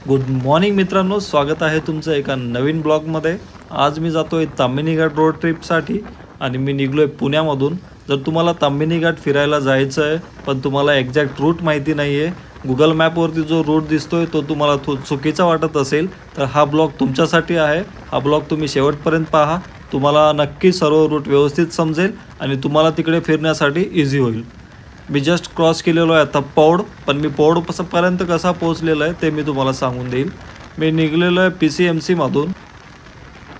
Good morning मित्रांनो, स्वागत आहे तुमचं एका नवीन ब्लॉगमध्ये। आज मी जातो आहे ताम्हिणी घाट रोड ट्रिपसाठी आणि मी निघलो आहे पुण्यामधून। जर तुम्हाला ताम्हिणी घाट फिरायला जायचं आहे पण तुम्हाला एक्झॅक्ट रूट माहिती नाही आहे, गुगल मॅपवरती जो रूट दिसतोय तो तुम्हाला चुकीचा वाटत असेल तर हा ब्लॉग तुमच्यासाठी आहे। हा ब्लॉग तुम्ही शेवटपर्यंत पहा, तुम्हाला नक्की सर्व रूट व्यवस्थित समजेल आणि तुम्हाला तिकडे फिरण्यासाठी इझी होईल। मी जस्ट क्रॉस केलेलो आहे आता पौड, पण मी पौडपर्यंत कसा पोहोचलेलो आहे ते मी तुम्हाला सांगून देईल। मी निघलेलो आहे PCMCमधून।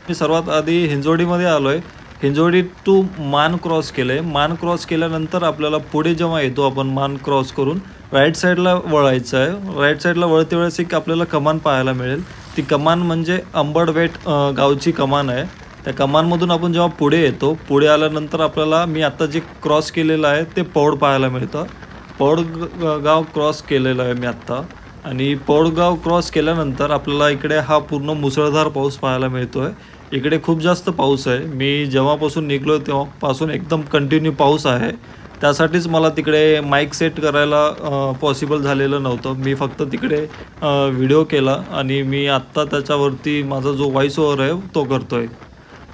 मी सर्वात आधी हिंजवडीमध्ये आलो आहे। हिंजवडी टू मान क्रॉस केलं आहे। मान क्रॉस केल्यानंतर आपल्याला पुढे जेव्हा येतो आपण मान क्रॉस करून राईट साईडला वळायचं आहे। राईट साईडला वळते वेळेस एक आपल्याला कमान पाहायला मिळेल। ती कमान म्हणजे अंबडवेट गावची कमान आहे। त्या कमानमधून आपण जेव्हा पुढे येतो, पुढे आल्यानंतर आपल्याला मी आता जे क्रॉस केलेलं आहे ते पौड पाहायला मिळतं। पौड गाव क्रॉस केलेलं आहे मी आत्ता आणि पौड गाव क्रॉस केल्यानंतर आपल्याला इकडे हा पूर्ण मुसळधार पाऊस पाहायला मिळतो आहे। इकडे खूप जास्त पाऊस आहे। मी जेव्हापासून निघलो तेव्हापासून एकदम कंटिन्यू पाऊस आहे। त्यासाठीच मला तिकडे माईक सेट करायला पॉसिबल झालेलं नव्हतं। मी फक्त तिकडे व्हिडिओ केला आणि मी आत्ता त्याच्यावरती माझा जो व्हॉइस ओव्हर आहे तो करतो आहे।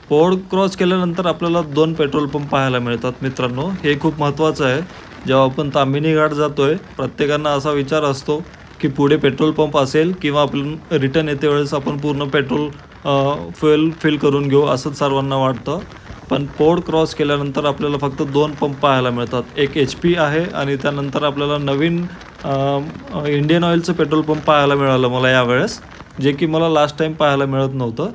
पौड क्रॉस केल्यानंतर आपल्याला 2 पेट्रोल पंप पाहायला मिळतात मित्रांनो। हे खूप महत्त्वाचं आहे। जेव्हा आपण ताम्हिणी घाट जातो आहे प्रत्येकांना असा विचार असतो की पुढे पेट्रोल पंप असेल किंवा आपण रिटर्न येते वेळेस आपण पूर्ण पेट्रोल फ्युएल फिल करून घेऊ असं सर्वांना वाटतं। पण पौड क्रॉस केल्यानंतर आपल्याला फक्त 2 पंप पाहायला मिळतात। एक HP आहे आणि त्यानंतर आपल्याला नवीन इंडियन ऑइलचं पेट्रोल पंप पाहायला मिळालं मला यावेळेस, जे की मला लास्ट टाईम पाहायला मिळत नव्हतं।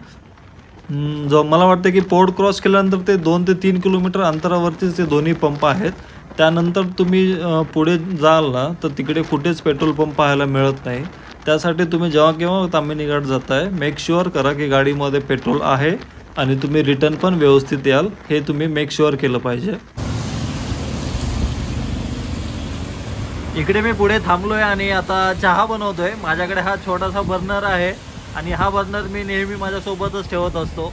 जो मला वाटतं की पौड क्रॉस केल्यानंतर ते 2 ते 3 किलोमीटर अंतरावरतीच ते दोन्ही पंप आहेत। त्यानंतर तुम्ही पुढे जाल ना तर तिकडे कुठेच पेट्रोल पंप पाहायला मिळत नाही। त्यासाठी तुम्ही जेव्हा केव्हा ताम्हिणी घाट जाताय मेक शुअर करा की गाडीमध्ये पेट्रोल आहे आणि तुम्ही रिटर्न पण व्यवस्थित याल, हे तुम्ही मेक शुअर केलं पाहिजे। इकडे मी पुढे थांबलोय आणि आता चहा बनवतोय। माझ्याकडे हा छोटासा बर्नर आहे आणि हा बर्नर मी नेहमी माझ्यासोबतच ठेवत असतो।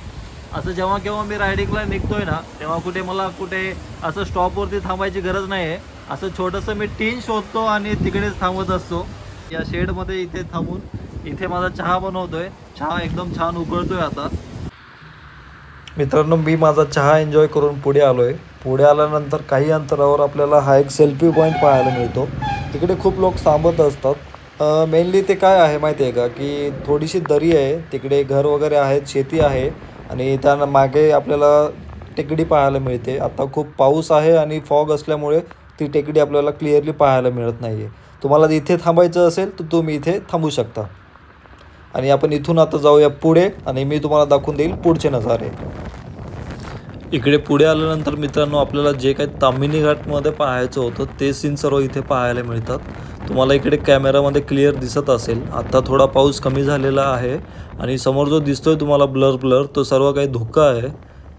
असं जेव्हा केव्हा मी रायडिंगला निघतोय ना तेव्हा मला कुठे असं स्टॉपवरती थांबायची गरज नाही आहे। असं छोटंसं मी टीन शोधतो आणि तिकडेच थांबत असतो। या शेडमध्ये इथे थांबून इथे माझा चहा बनवतोय। चहा एकदम छान उकळतोय आता। मित्रांनो, मी माझा चहा एन्जॉय करून पुढे आलो आहे। पुढे आल्यानंतर काही अंतरावर आपल्याला हा एक सेल्फी पॉईंट पाहायला मिळतो। इकडे खूप लोक थांबत असतात। मेनली ते काय आहे माहिती आहे का की थोडीशी दरी आहे, तिकडे घर वगैरे आहेत, शेती आहे आणि त्या मागे आपल्याला टेकडी पाहायला मिळते। आता खूप पाऊस आहे आणि फॉग असल्यामुळे ती टेकडी आपल्याला क्लिअरली पाहायला मिळत नाही आहे। तुम्हाला इथे थांबायचं असेल तर तुम्ही इथे थांबू शकता आणि आपण इथून आता जाऊया पुढे आणि मी तुम्हाला दाखवून देईल पुढचे नजारे। इकडे पुढे आल्यानंतर मित्रांनो आपल्याला जे काही ताम्हिणी घाटमध्ये पाहायचं होतं ते सीन सर्व इथे पाहायला मिळतात। तुम्हाला इकडे कॅमेरामध्ये क्लिअर दिसत असेल। आता थोडा पाऊस कमी झालेला आहे आणि समोर जो दिसतोय तुम्हाला ब्लर तो सर्व काही धुका आहे।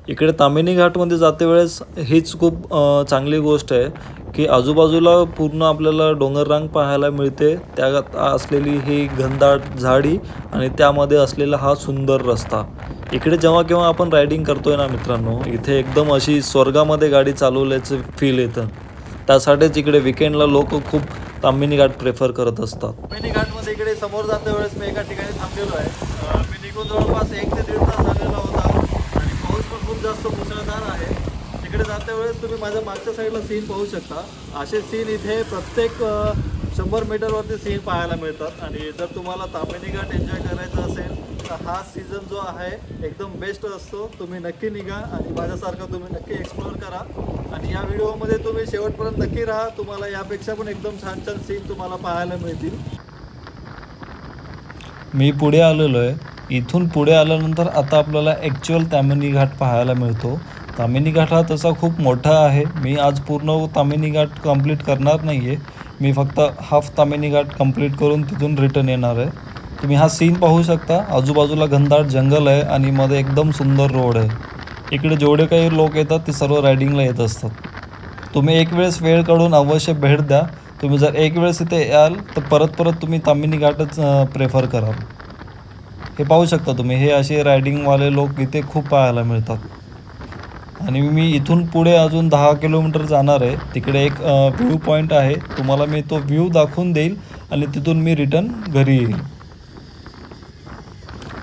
इकडे ताम्हिणी घाटमध्ये जाते वेळेस हीच खूप चांगली गोष्ट आहे की आजूबाजूला पूर्ण आपल्याला डोंगररांग पाहायला मिळते, त्यात असलेली ही घनदाट झाडी आणि त्यामध्ये असलेला हा सुंदर रस्ता। इकडे जेव्हा केव्हा आपण रायडिंग करतोय ना मित्रांनो, इथे एकदम अशी स्वर्गामध्ये गाडी चालवल्याचं फील येतं। त्यासाठीच इकडे विकेंडला लोक खूप ताम्हिणी घाट प्रेफर करत असतात। ताम्हिणी घाटमध्ये इकडे समोर जाते वेळेस मी एका ठिकाणी थांबलेलो आहे। मी निघून जवळपास 1 ते 1.5 तास झालेला होता आणि पाऊस पण खूप जास्त मुसळधार आहे। इकडे जाते वेळेस तुम्ही माझ्या मागच्या साईडला सीन पाहू शकता। असे सीन इथे प्रत्येक 100 मीटरवरती सीन पाहायला मिळतात आणि जर तुम्हाला ताम्हिणी घाट एन्जॉय करायचा असेल तर हा सीझन जो आहे एकदम बेस्ट असतो। तुम्ही नक्की निघा आणि माझ्यासारखं तुम्ही नक्की एक्सप्लोअर करा आणि या व्हिडिओमध्ये तुम्ही शेवटपर्यंत नक्की राहा। तुम्हाला यापेक्षा पण एकदम छान छान सीन तुम्हाला पाहायला मिळतील। मी पुढे आलेलो आहे। इथून पुढे आल्यानंतर आता आपल्याला ॲक्च्युअल ताम्हिणी घाट पाहायला मिळतो। ताम्हिणी घाट हा तसा खूप मोठा आहे। मी आज पूर्ण ताम्हिणी घाट कंप्लीट करणार नाही आहे। मी फक्त हाफ ताम्हिणी घाट कंप्लीट करून तिथून रिटर्न येणार आहे। तुम्ही हा सीन पाहू शकता। आजूबाजूला घनदाट जंगल आहे आणि मध्ये एकदम सुंदर रोड आहे। इकडे जेवढे काही लोक येतात ते सर्व रायडिंगला येत असतात। तुम्ही एक वेळेस वेळ काढून अवश्य भेट द्या। तुम्ही जर एक वेळेस इथे याल तर परत तुम्ही ताम्हिणी घाटच प्रेफर कराल। हे पाहू शकता तुम्ही, हे असे रायडिंगवाले लोक इथे खूप पाहायला मिळतात। आणि मी इथून पुढे अजून 10 किलोमीटर जाणार आहे। तिकडे एक व्ह्यू पॉईंट आहे, तुम्हाला मी तो व्ह्यू दाखवून देईल आणि तिथून मी रिटर्न घरी येईल।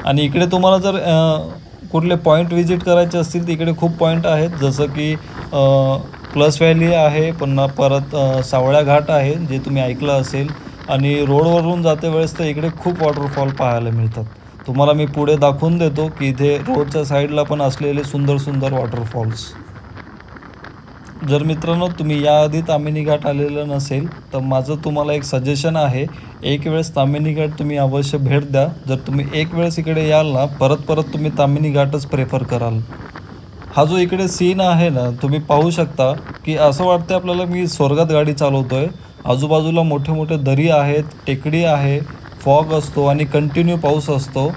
आणि इकडे तुम्हाला जर कुठले पॉईंट व्हिजिट करायचे असतील तर इकडे खूप पॉईंट आहेत, जसं की प्लस व्हॅली आहे, पुन्हा परत सावळ्या घाट आहे जे तुम्ही ऐकलं असेल, आणि रोडवरून जाते वेळेस तर इकडे खूप वॉटरफॉल पाहायला मिळतात. तुम्हाला मी पुढे दाखवून देतो की इथे रोडच्या साईडला पण असलेले सुंदर सुंदर वॉटरफॉल्स. जर मित्रांनो तुम्ही याआधी ताम्हिणी घाट आलेलं नसेल तर माझं तुम्हाला एक सजेशन आहे, एक वेळेस ताम्हिणी घाट तुम्ही अवश्य भेट द्या. जर तुम्ही एक वेळेस इकडे याल ना, परत परत तुम्ही ताम्हिणी घाटच प्रेफर कराल. हा जो इकडे सीन आहे ना, तुम्ही पाहू शकता की असं वाटतं आपल्याला मी स्वर्गात गाडी चालवतो आहे. आजूबाजूला मोठे मोठे दरी आहेत, टेकडी आहे, फॉग असतो आणि कंटिन्यू पाऊस असतो.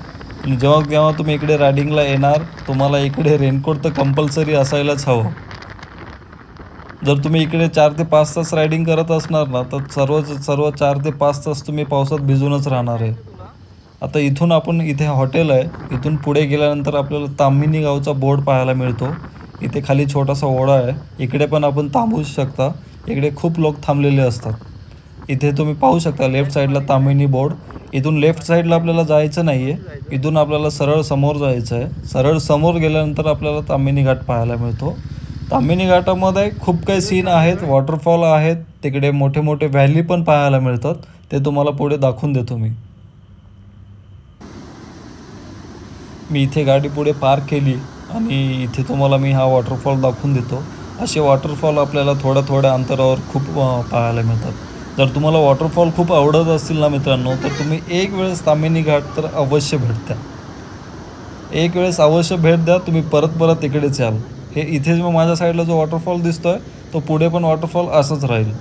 जेव्हा जेव्हा तुम्ही इकडे रायडिंगला येणार तुम्हाला इकडे रेनकोट तर कंपल्सरी असायलाच हवं. जर तुम्ही इकडे 4 ते 5 तास रायडिंग करत असणार ना, तर सर्व 4 ते 5 तास तुम्ही पावसात भिजूनच राहणार आहे. आता इथून आपण इथे हॉटेल आहे, इथून पुढे गेल्यानंतर आपल्याला ताम्हिणी गावचा बोर्ड पाहायला मिळतो. इथे खाली छोटासा ओढा आहे, इकडे पण आपण थांबू शकता. इकडे खूप लोक थांबलेले असतात. इथे तुम्ही पाहू शकता लेफ्ट साईडला ताम्हिणी बोर्ड. इथून लेफ्ट साईडला आपल्याला जायचं नाही आहे, इथून आपल्याला सरळ समोर जायचं आहे. सरळ समोर गेल्यानंतर आपल्याला ताम्हिणी घाट पाहायला मिळतो. ताम्हिणी घाटामध्ये खूप काही सीन आहेत, वॉटरफॉल आहेत, तिकडे मोठे मोठे व्हॅली पण पाहायला मिळतात. ते तुम्हाला पुढे दाखवून देतो मी इथे गाडी पुढे पार्क केली आणि इथे तुम्हाला मी हा वॉटरफॉल दाखवून देतो. असे वॉटरफॉल आपल्याला थोड्या थोड्या अंतरावर खूप पाहायला मिळतात. जर तुम्हाला वॉटरफॉल खूप आवडत असतील ना मित्रांनो, तर तुम्ही एक वेळेस ताम्हिणी घाट तर अवश्य भेट द्या. एक वेळेस अवश्य भेट द्या, तुम्ही परत परत इकडेच याल. हे इथे जो माझ्या साईडला जो वॉटरफॉल दिसतोय तो पुढे पण वॉटरफॉल असंच राहील.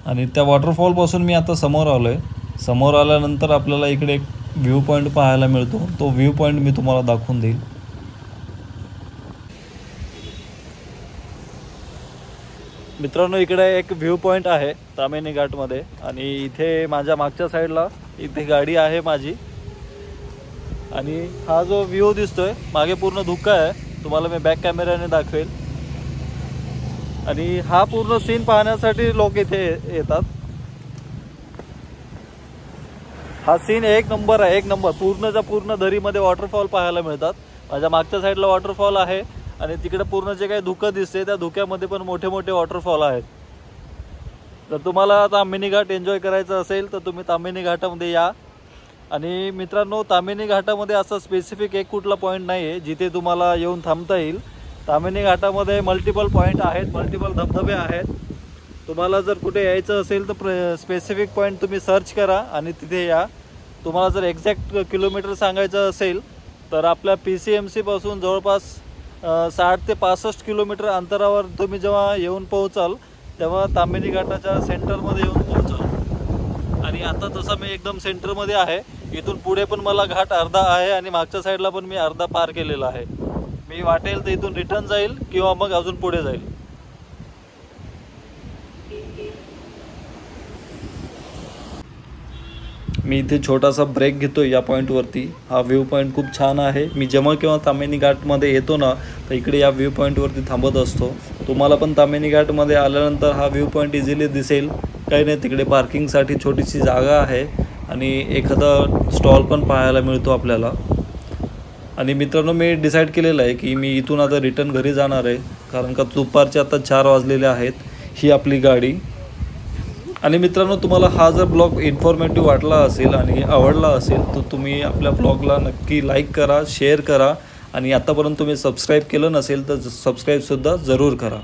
आणि त्या वॉटरफॉलपासून मी आता समोर आलो आहे. समोर आल्यानंतर आपल्याला इकडे एक व्ह्यू पॉईंट पाहायला मिळतो. तो व्ह्यू पॉईंट मी तुम्हाला दाखवून देईल. मित्रांनो, इकडे एक व्ह्यू पॉईंट आहे ताम्हिणी घाटमध्ये, आणि इथे माझ्या मागच्या साईडला इथे गाडी आहे माझी, आणि हा जो व्ह्यू दिसतोय मागे पूर्ण धुकं आहे, तुम्हाला मी बॅक कॅमेऱ्याने दाखवेल. आणि हा पूर्ण सीन पाहण्यासाठी लोक इथे येतात. हा सीन एक नंबर आहे, एक नंबर. पूर्णच्या पूर्ण दरीमध्ये वॉटरफॉल पाहायला मिळतात. माझ्या मागच्या साईडला वॉटरफॉल आहे आणि तिकडे पूर्ण जे काही धुकं दिसते त्या धुक्यामध्ये पण मोठे मोठे वॉटरफॉल आहेत. जर तुम्हाला ताम्हिणी घाट एन्जॉय करायचं असेल तर तुम्ही ताम्हिणी घाटामध्ये या. आणि मित्रांनो, ताम्हिणी घाटामध्ये असं स्पेसिफिक एक कुठला पॉईंट नाही आहे जिथे तुम्हाला येऊन थांबता येईल. ताम्हिणी घाटामध्ये मल्टिपल पॉईंट आहेत, मल्टिपल धबधबे आहेत. तुम्हाला जर कुठे यायचं असेल तर स्पेसिफिक पॉईंट तुम्ही सर्च करा आणि तिथे या. तुम्हाला जर एक्झॅक्ट किलोमीटर सांगायचं असेल तर आपल्या PCMC पासून जवळपास 60 ते 65 किलोमीटर अंतरावर तुम्ही जेव्हा येऊन पोहोचाल तेव्हा ताम्हिणी घाटाच्या सेंटरमध्ये येऊन पोहोचाल. आणि आता तसं मी एकदम सेंटरमध्ये आहे. इथून पुढे पण मला घाट अर्धा आहे आणि मागच्या साईडला पण मी अर्धा पार केलेला आहे. मी वाटेल तर इथून रिटर्न जाईल किंवा मग अजून पुढे जाईल. मी इथे छोटासा ब्रेक घेतो या पॉईंटवरती. हा व्ह्यू पॉईंट खूप छान आहे. मी जेव्हा केव्हा ताम्हिणी घाटमध्ये येतो ना, तर इकडे या व्ह्यू पॉईंटवरती थांबत असतो. तुम्हाला पण ताम्हिणी घाटमध्ये आल्यानंतर हा व्ह्यू पॉईंट इझिली दिसेल. काही नाही, तिकडे पार्किंगसाठी छोटीशी जागा आहे आणि एखादा स्टॉल पण पाहायला मिळतो आपल्याला. आणि मित्रांनो, मी डिसाईड केलेलं आहे की मी इथून आता रिटर्न घरी जाणार आहे, कारण का दुपारचे आता 4 वाजलेले आहेत. ही आपली गाडी. आणि मित्रांनो, तुम्हाला हा जर ब्लॉग इन्फॉर्मेटिव्ह वाटला असेल आणि आवडला असेल तर तुम्ही आपल्या ब्लॉगला नक्की लाईक करा, शेअर करा, आणि आतापर्यंत तुम्ही सबस्क्राईब केलं नसेल तर सबस्क्राईबसुद्धा जरूर करा.